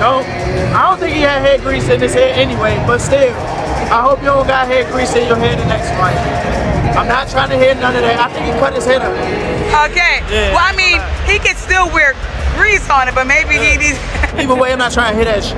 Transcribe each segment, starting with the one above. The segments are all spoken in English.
I don't think he had head grease in his head anyway, but still, I hope you don't got head grease in your head the next fight. I'm not trying to hear none of that. I think he cut his head up. Okay. Yeah. Well, I mean, he can still wear grease on it, but maybe he needs... Either way, I'm not trying to hear that shit.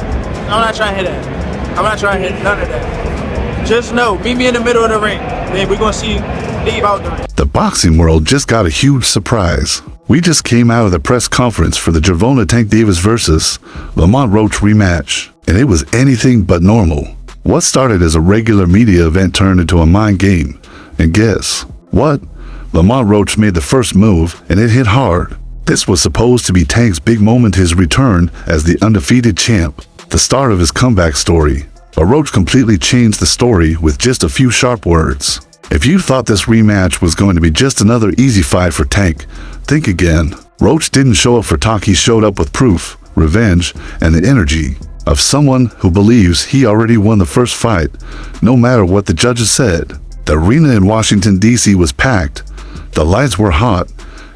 I'm not trying to hear that. I'm not trying to hear none of that. Just know, meet me in the middle of the ring. Then we're going to see Steve out the ring. The boxing world just got a huge surprise. We just came out of the press conference for the Gervonta Tank Davis versus Lamont Roach rematch, and it was anything but normal. What started as a regular media event turned into a mind game. And guess what? Lamont Roach made the first move, and it hit hard. This was supposed to be Tank's big moment, his return as the undefeated champ, the start of his comeback story. But Roach completely changed the story with just a few sharp words. If you thought this rematch was going to be just another easy fight for Tank, think again. Roach didn't show up for talk, he showed up with proof, revenge, and the energy of someone who believes he already won the first fight, no matter what the judges said. The arena in Washington, D.C. was packed. The lights were hot,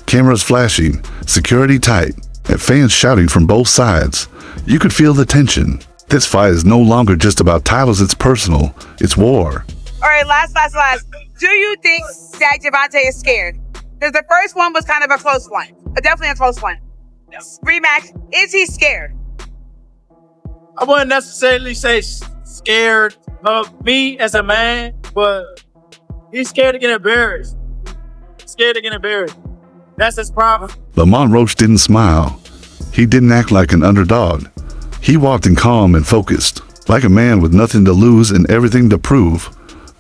cameras flashing, security tight, and fans shouting from both sides. You could feel the tension. This fight is no longer just about titles, it's personal, it's war. All right, last. Do you think that Gervonta is scared? Because the first one was kind of a close one, but definitely a close one. Yes. Rematch, is he scared? I wouldn't necessarily say scared of me as a man, but he's scared to get embarrassed. Scared to get embarrassed. That's his problem. Lamont Roach didn't smile. He didn't act like an underdog. He walked in calm and focused, like a man with nothing to lose and everything to prove.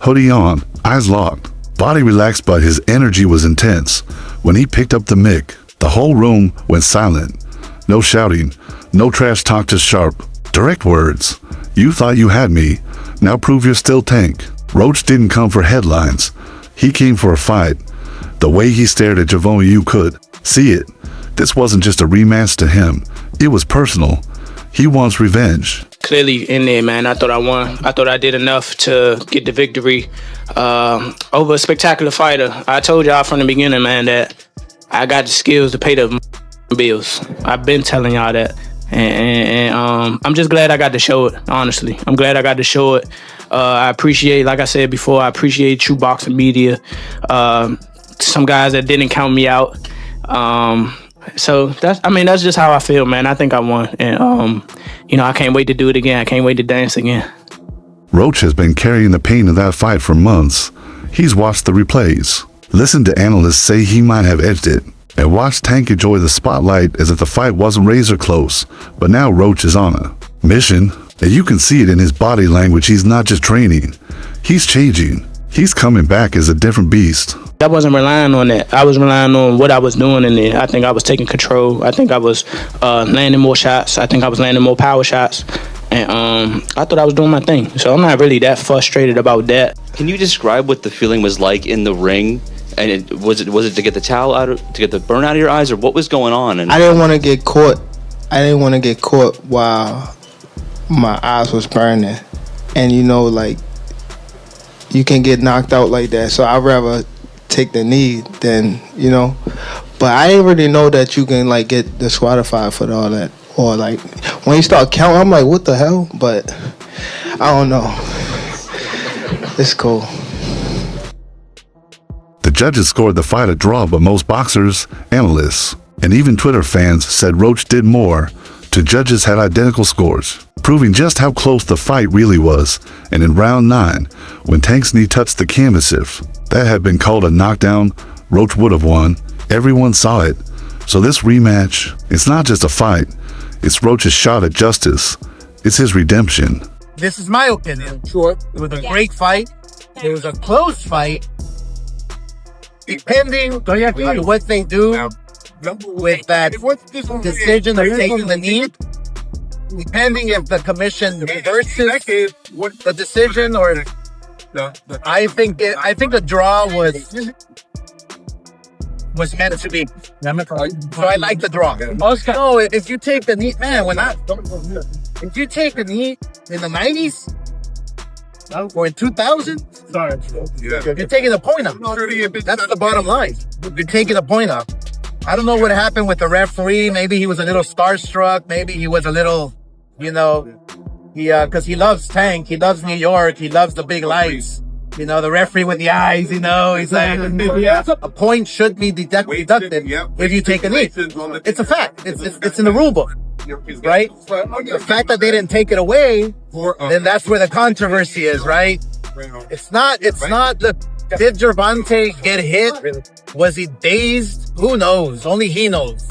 Hoodie on, eyes locked, body relaxed, but his energy was intense. When he picked up the mic, the whole room went silent. No shouting, no trash talk, just sharp, direct words. You thought you had me, now prove you're still Tank. Roach didn't come for headlines. He came for a fight. The way he stared at Gervonta, you could see it. This wasn't just a rematch to him. It was personal. He wants revenge. Clearly in there, man. I thought I won. I thought I did enough to get the victory over a spectacular fighter. I told y'all from the beginning, man, that I got the skills to pay the bills. I've been telling y'all that. And I'm just glad I got to show it, honestly. I'm glad I got to show it. I appreciate, like I said before, I appreciate true boxing media. Some guys that didn't count me out. So that's just how I feel, man. I think I won. And, I can't wait to do it again. I can't wait to dance again. Roach has been carrying the pain of that fight for months. He's watched the replays, listened to analysts say he might have edged it, and watched Tank enjoy the spotlight as if the fight wasn't razor close. But now Roach is on a mission, and you can see it in his body language. He's not just training, he's changing. He's coming back as a different beast. I wasn't relying on that. I was relying on what I was doing in there. I think I was taking control. I think I was landing more shots. I think I was landing more power shots. And I thought I was doing my thing. So I'm not really that frustrated about that. Can you describe what the feeling was like in the ring? And was it to get the towel out, to get the burn out of your eyes, or what was going on? And I didn't want to get caught. I didn't want to get caught while my eyes was burning. And you can get knocked out like that. So I'd rather take the knee than, But I didn't really know that you can get disqualified for all that. Or when you start counting, I'm like, what the hell? But I don't know. It's cool. The judges scored the fight a draw, but most boxers, analysts, and even Twitter fans said Roach did more. Two judges had identical scores, proving just how close the fight really was. And in round 9, when Tank's knee touched the canvas, if that had been called a knockdown, Roach would have won. Everyone saw it. So this rematch, it's not just a fight. It's Roach's shot at justice. It's his redemption. This is my opinion. Sure. It was a great fight. It was a close fight. Depending on what they do with that decision of taking the knee, depending if the commission reverses the decision or I think the draw was meant to be. So I like the draw. No, if you take the knee, man, if you take the knee in the 90s or in 2000, you're taking a point up. That's the bottom line. You're taking a point up. I don't know what happened with the referee. Maybe he was a little starstruck. Maybe he was a little You know, because he loves Tank, he loves New York, he loves the big lights. You know, the referee with the eyes, you know, he's like, a point should be deducted if you take a knee. It's a fact. It's in the rule book, right? The fact that they didn't take it away, then that's where the controversy is, right? It's not, look, did Gervonta get hit? Was he dazed? Who knows? Only he knows.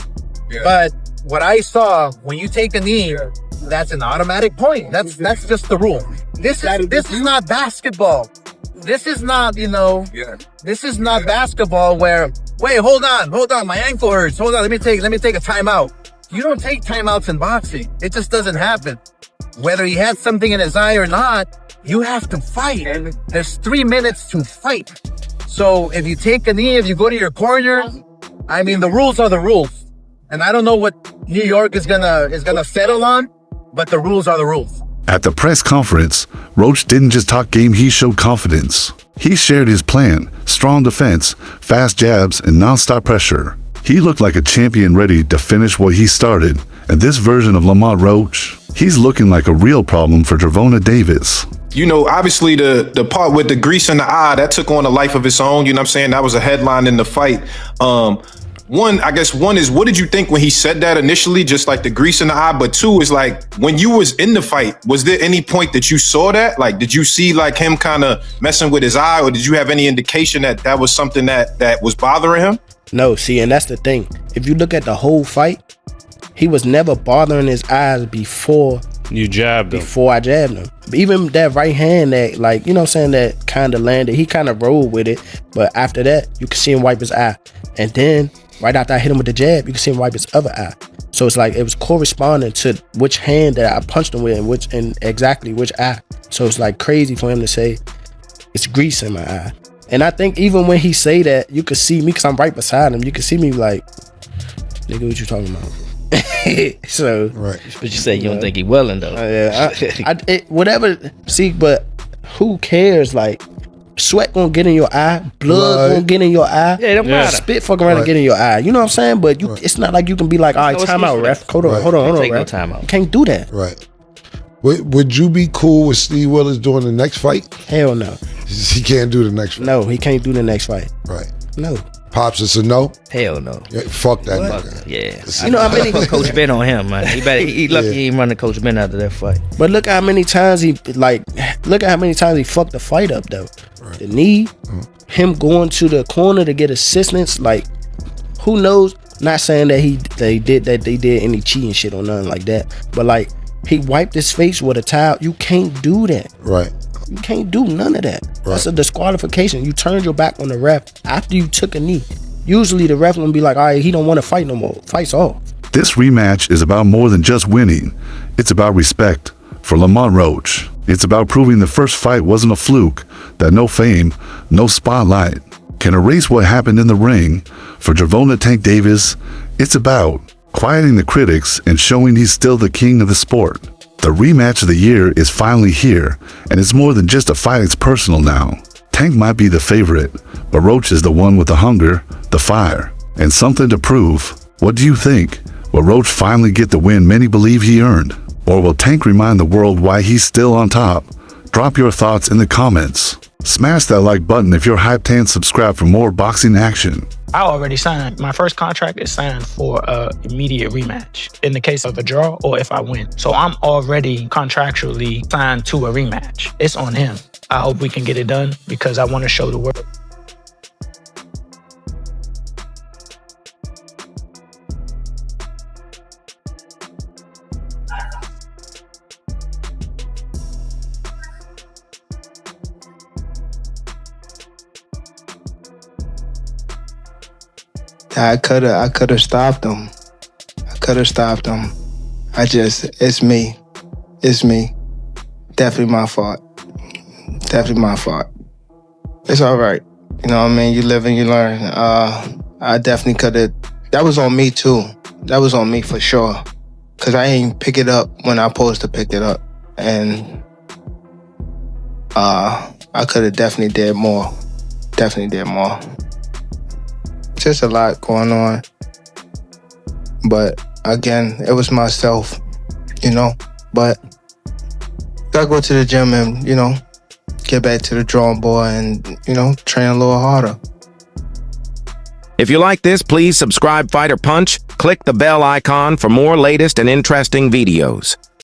But what I saw, when you take a knee, that's an automatic point. That's just the rule. This is not basketball. This is not, this is not basketball where, wait, hold on, my ankle hurts. Hold on, let me take a timeout. You don't take timeouts in boxing. It just doesn't happen. Whether he had something in his eye or not, you have to fight. There's 3 minutes to fight. So if you take a knee, if you go to your corner, I mean, the rules are the rules. And I don't know what New York is gonna settle on, but the rules are the rules. At the press conference, Roach didn't just talk game, he showed confidence. He shared his plan, strong defense, fast jabs, and non-stop pressure. He looked like a champion ready to finish what he started. And this version of Lamont Roach, he's looking like a real problem for Gervonta Davis. You know, obviously the part with the grease in the eye, that took on a life of its own. You know what I'm saying? That was a headline in the fight. One is, what did you think when he said that initially, just like the grease in the eye? But two is like, when you was in the fight, was there any point that you saw that? Like, did you see like him kind of messing with his eye, or did you have any indication that was something that was bothering him? No, see, and that's the thing. If you look at the whole fight, he was never bothering his eyes before you jabbed him. Before I jabbed him. Even that right hand that, like, you know what I'm saying, that kind of landed, he kind of rolled with it. But after that, you can see him wipe his eye. And then right after I hit him with the jab, you can see him wipe his other eye. So it's like it was corresponding to which hand that I punched him with and exactly which eye. So it's like crazy for him to say it's grease in my eye. And I think even when he say that, you could see me, because I'm right beside him, you can see me like, nigga, what you talking about? So right. But you say you don't think he willing though. Whatever. See, but who cares? Like, sweat gonna get in your eye, blood gonna get in your eye. Yeah, it don't matter. Spit fucking around and get in your eye. You know what I'm saying? But it's not like you can be like, all right, time out, ref. Hold on, take ref. no time out. You can't do that. Right. Would you be cool with Steve Willis doing the next fight? Hell no. He can't do the next fight. No, he can't do the next fight. Right. No. Pops, it's a no? Hell no. Yeah, fuck that nigga. Yeah. You know how many put Coach Ben on him, man. He lucky he ain't running Coach Ben out of that fight. But look how many times he fucked the fight up though. Right. The knee, him going to the corner to get assistance, like, who knows? Not saying that they did any cheating shit or nothing like that. But like, he wiped his face with a towel. You can't do that. Right. You can't do none of that. Right. That's a disqualification. You turned your back on the ref after you took a knee. Usually the ref gonna be like, all right, he don't want to fight no more. Fight's off. This rematch is about more than just winning. It's about respect for Lamont Roach. It's about proving the first fight wasn't a fluke, that no fame, no spotlight can erase what happened in the ring. For Gervonta Tank Davis, it's about quieting the critics and showing he's still the king of the sport. The rematch of the year is finally here, and it's more than just a fight, it's personal now. Tank might be the favorite, but Roach is the one with the hunger, the fire, and something to prove. What do you think? Will Roach finally get the win many believe he earned? Or will Tank remind the world why he's still on top? Drop your thoughts in the comments. Smash that like button if you're hyped, and subscribe for more boxing action. I already signed. My first contract is signed for an immediate rematch in the case of a draw or if I win. So I'm already contractually signed to a rematch. It's on him. I hope we can get it done because I want to show the world. I could have stopped him. It's me. Definitely my fault. It's all right. You know what I mean? You live and you learn. I definitely could have. That was on me too. That was on me for sure. Cause I ain't pick it up when I supposed to pick it up. And I could have definitely did more. Just a lot going on. But again, it was myself, you know. But gotta go to the gym and, you know, get back to the drawing board and, you know, train a little harder. If you like this, please subscribe Fighter Punch, click the bell icon for more latest and interesting videos.